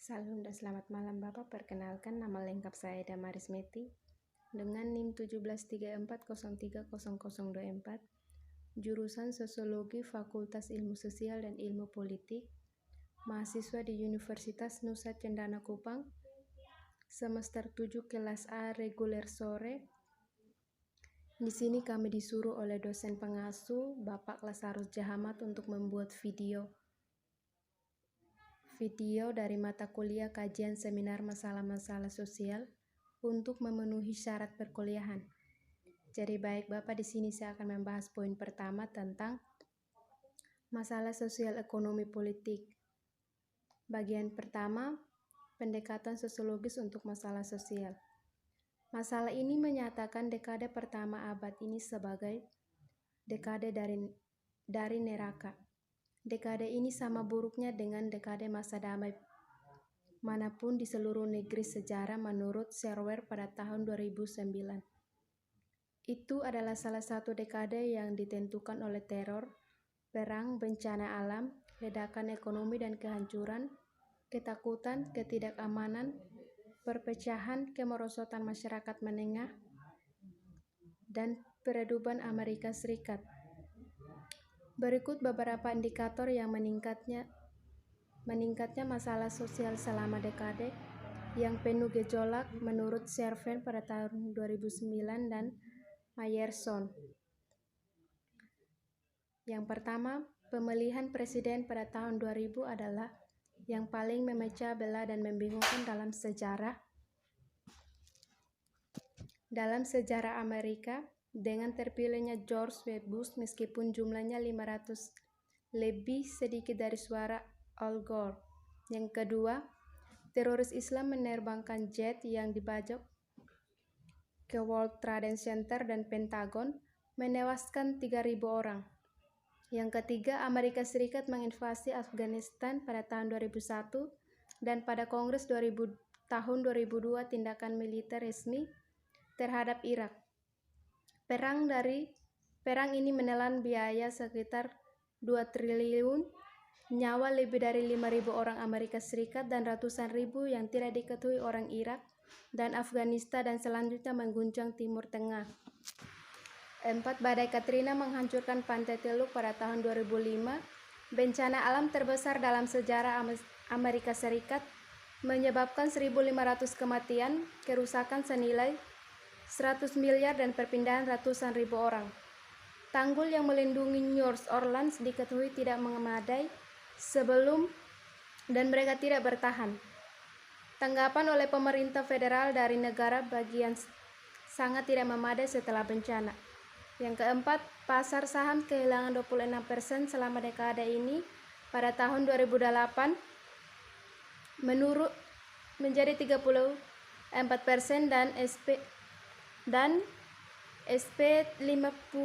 Salam dan selamat malam Bapak, perkenalkan nama lengkap saya Damaris Meti dengan NIM 1734030024, jurusan Sosiologi Fakultas Ilmu Sosial dan Ilmu Politik, mahasiswa di Universitas Nusa Cendana Kupang, semester 7 kelas A reguler sore. Di sini kami disuruh oleh dosen pengasuh Bapak Lazarus Jahamat untuk membuat video dari mata kuliah kajian seminar masalah-masalah sosial untuk memenuhi syarat perkuliahan. Jadi baik Bapak, di sini saya akan membahas poin pertama tentang masalah sosial ekonomi politik. Bagian pertama, pendekatan sosiologis untuk masalah sosial. Masalah ini menyatakan dekade pertama abad ini sebagai dekade dari neraka. Dekade ini sama buruknya dengan dekade masa damai manapun di seluruh negeri sejarah menurut Serwer pada tahun 2009. Itu adalah salah satu dekade yang ditentukan oleh teror, perang, bencana alam, ledakan ekonomi dan kehancuran, ketakutan, ketidakamanan, perpecahan, kemerosotan masyarakat menengah, dan peredupan Amerika Serikat. Berikut beberapa indikator yang meningkatnya masalah sosial selama dekade yang penuh gejolak menurut Server pada tahun 2009 dan Myerson. Yang pertama, pemilihan presiden pada tahun 2000 adalah yang paling memecah belah dan membingungkan dalam sejarah Amerika, dengan terpilihnya George W. Bush meskipun jumlahnya 500 lebih sedikit dari suara Al Gore. Yang kedua, teroris Islam menerbangkan jet yang dibajak ke World Trade Center dan Pentagon, menewaskan 3.000 orang. Yang ketiga, Amerika Serikat menginvasi Afghanistan pada tahun 2001 dan pada Kongres tahun 2002 tindakan militer resmi terhadap Irak. Perang ini menelan biaya sekitar 2 triliun, nyawa lebih dari 5.000 orang Amerika Serikat dan ratusan ribu yang tidak diketahui orang Irak dan Afghanistan, dan selanjutnya mengguncang Timur Tengah. 4. Badai Katrina menghancurkan pantai Teluk pada tahun 2005, bencana alam terbesar dalam sejarah Amerika Serikat, menyebabkan 1.500 kematian, kerusakan senilai 100 miliar dan perpindahan ratusan ribu orang. Tanggul yang melindungi New Orleans diketahui tidak memadai sebelum dan mereka tidak bertahan. Tanggapan oleh pemerintah federal dari negara bagian sangat tidak memadai setelah bencana. Yang keempat, pasar saham kehilangan 26% selama dekade ini. Pada tahun 2008 menurun menjadi 34% dan SP 50%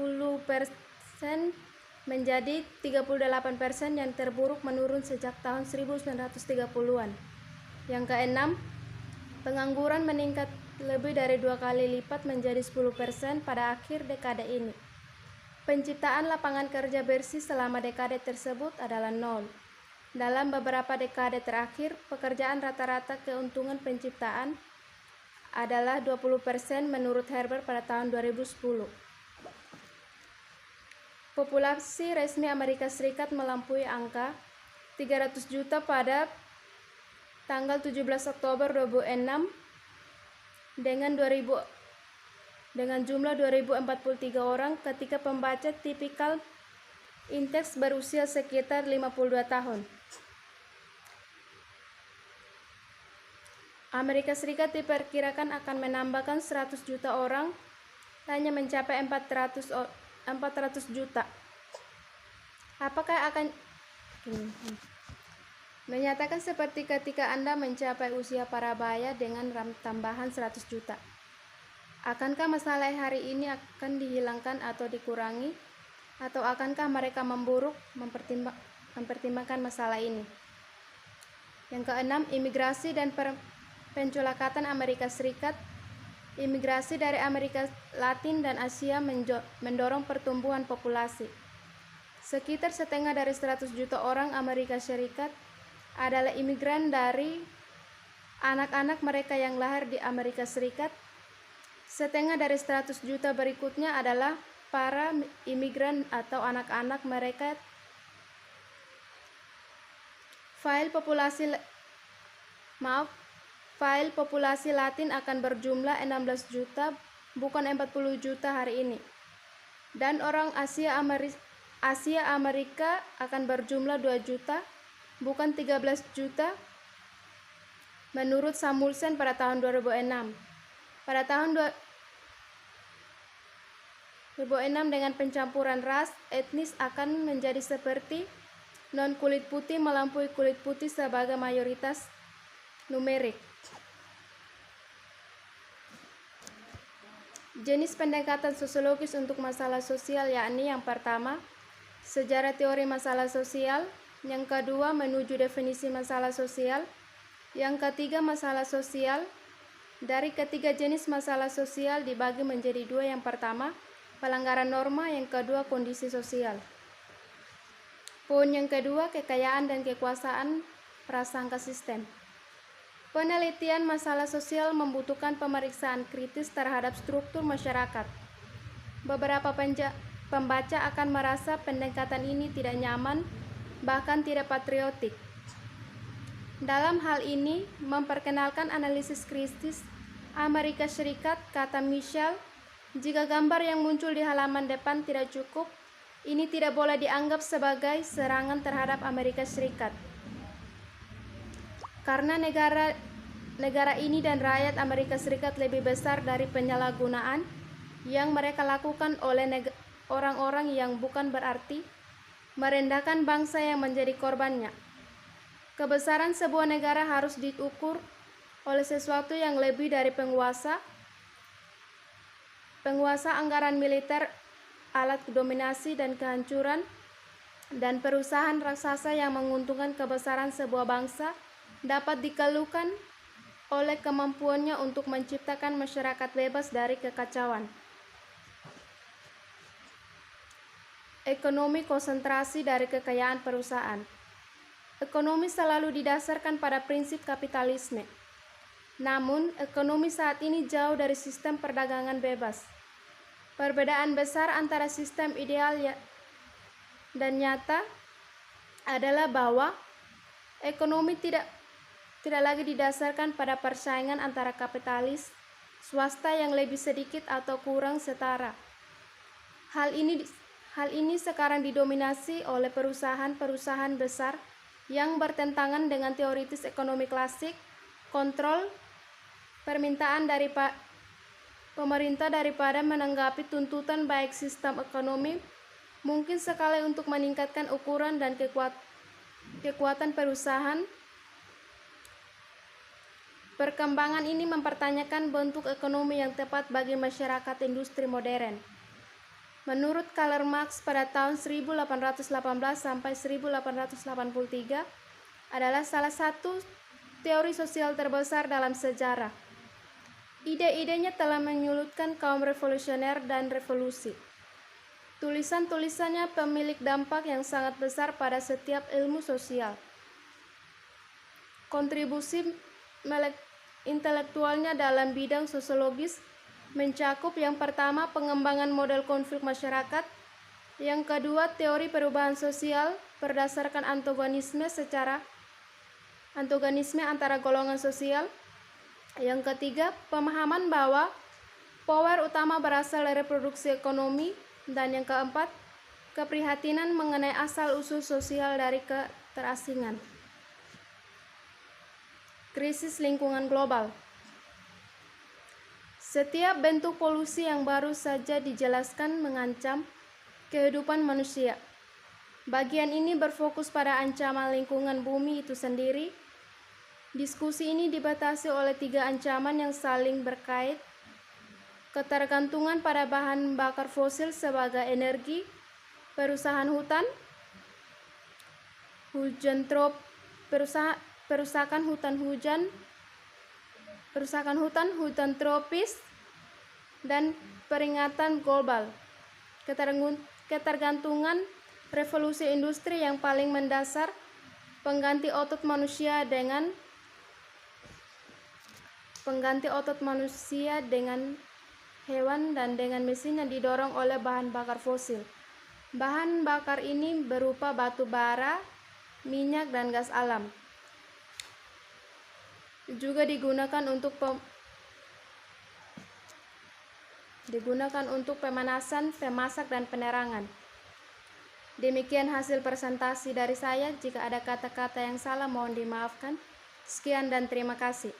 menjadi 38%, yang terburuk menurun sejak tahun 1930-an. Yang keenam, pengangguran meningkat lebih dari 2 kali lipat menjadi 10% pada akhir dekade ini. Penciptaan lapangan kerja bersih selama dekade tersebut adalah nol. Dalam beberapa dekade terakhir, pekerjaan rata-rata keuntungan penciptaan adalah 20% menurut Herbert pada tahun 2010. Populasi resmi Amerika Serikat melampaui angka 300 juta pada tanggal 17 Oktober 2006 dengan jumlah 2.043 orang ketika pembaca tipikal indeks berusia sekitar 52 tahun. Amerika Serikat diperkirakan akan menambahkan 100 juta orang, hanya mencapai 400 juta. Apakah akan menyatakan seperti ketika Anda mencapai usia parabaya dengan tambahan 100 juta? Akankah masalah hari ini akan dihilangkan atau dikurangi, atau akankah mereka mempertimbangkan masalah ini? Yang keenam, imigrasi dan pencolakatan Amerika Serikat. Imigrasi dari Amerika Latin dan Asia mendorong pertumbuhan populasi. Sekitar setengah dari 100 juta orang Amerika Serikat adalah imigran dari anak-anak mereka yang lahir di Amerika Serikat. Setengah dari 100 juta berikutnya adalah para imigran atau anak-anak mereka. File populasi Latin akan berjumlah 16 juta, bukan 40 juta hari ini. Dan orang Asia Amerika akan berjumlah 2 juta, bukan 13 juta, menurut Samuelsen pada tahun 2006. Pada tahun 2006 dengan pencampuran ras, etnis akan menjadi seperti non-kulit putih melampaui kulit putih sebagai mayoritas numerik. Jenis pendekatan sosiologis untuk masalah sosial yakni yang pertama, sejarah teori masalah sosial, yang kedua, menuju definisi masalah sosial, yang ketiga, masalah sosial. Dari ketiga jenis masalah sosial dibagi menjadi dua, yang pertama, pelanggaran norma, yang kedua, kondisi sosial. Poin yang kedua, kekayaan dan kekuasaan prasangka sistem. Penelitian masalah sosial membutuhkan pemeriksaan kritis terhadap struktur masyarakat. Beberapa pembaca akan merasa pendekatan ini tidak nyaman, bahkan tidak patriotik. Dalam hal ini, memperkenalkan analisis kritis Amerika Serikat, kata Michel, jika gambar yang muncul di halaman depan tidak cukup, ini tidak boleh dianggap sebagai serangan terhadap Amerika Serikat. Karena negara ini dan rakyat Amerika Serikat lebih besar dari penyalahgunaan yang mereka lakukan oleh orang-orang yang bukan berarti merendahkan bangsa yang menjadi korbannya. Kebesaran sebuah negara harus diukur oleh sesuatu yang lebih dari penguasa anggaran militer, alat dominasi dan kehancuran, dan perusahaan raksasa yang menguntungkan kebesaran sebuah bangsa dapat dikeluhkan oleh kemampuannya untuk menciptakan masyarakat bebas dari kekacauan. Ekonomi konsentrasi dari kekayaan perusahaan. Ekonomi selalu didasarkan pada prinsip kapitalisme. Namun, ekonomi saat ini jauh dari sistem perdagangan bebas. Perbedaan besar antara sistem ideal dan nyata adalah bahwa ekonomi tidak lagi didasarkan pada persaingan antara kapitalis, swasta yang lebih sedikit atau kurang setara. Hal ini sekarang didominasi oleh perusahaan-perusahaan besar yang bertentangan dengan teoritis ekonomi klasik, kontrol permintaan dari pemerintah daripada menanggapi tuntutan baik sistem ekonomi, mungkin sekali untuk meningkatkan ukuran dan kekuatan perusahaan. Perkembangan ini mempertanyakan bentuk ekonomi yang tepat bagi masyarakat industri modern. Menurut Karl Marx pada tahun 1818 sampai 1883 adalah salah satu teori sosial terbesar dalam sejarah. Ide-idenya telah menyulutkan kaum revolusioner dan revolusi. Tulisan-tulisannya pemilik dampak yang sangat besar pada setiap ilmu sosial. Kontribusi intelektualnya dalam bidang sosiologis mencakup yang pertama pengembangan model konflik masyarakat, yang kedua teori perubahan sosial berdasarkan antagonisme antara golongan sosial, yang ketiga pemahaman bahwa power utama berasal dari produksi ekonomi, dan yang keempat keprihatinan mengenai asal-usul sosial dari keterasingan. Krisis lingkungan global. Setiap bentuk polusi yang baru saja dijelaskan mengancam kehidupan manusia. Bagian ini berfokus pada ancaman lingkungan bumi itu sendiri. Diskusi ini dibatasi oleh 3 ancaman yang saling berkait: ketergantungan pada bahan bakar fosil sebagai energi, perusakan hutan, hutan tropis, dan peringatan global. Ketergantungan revolusi industri yang paling mendasar, pengganti otot manusia dengan pengganti otot manusia dengan hewan dan dengan mesin yang didorong oleh bahan bakar fosil. Bahan bakar ini berupa batu bara, minyak, dan gas alam. Juga digunakan untuk pemanasan, pemasak, dan penerangan. Demikian hasil presentasi dari saya. Jika ada kata-kata yang salah mohon dimaafkan. Sekian dan terima kasih.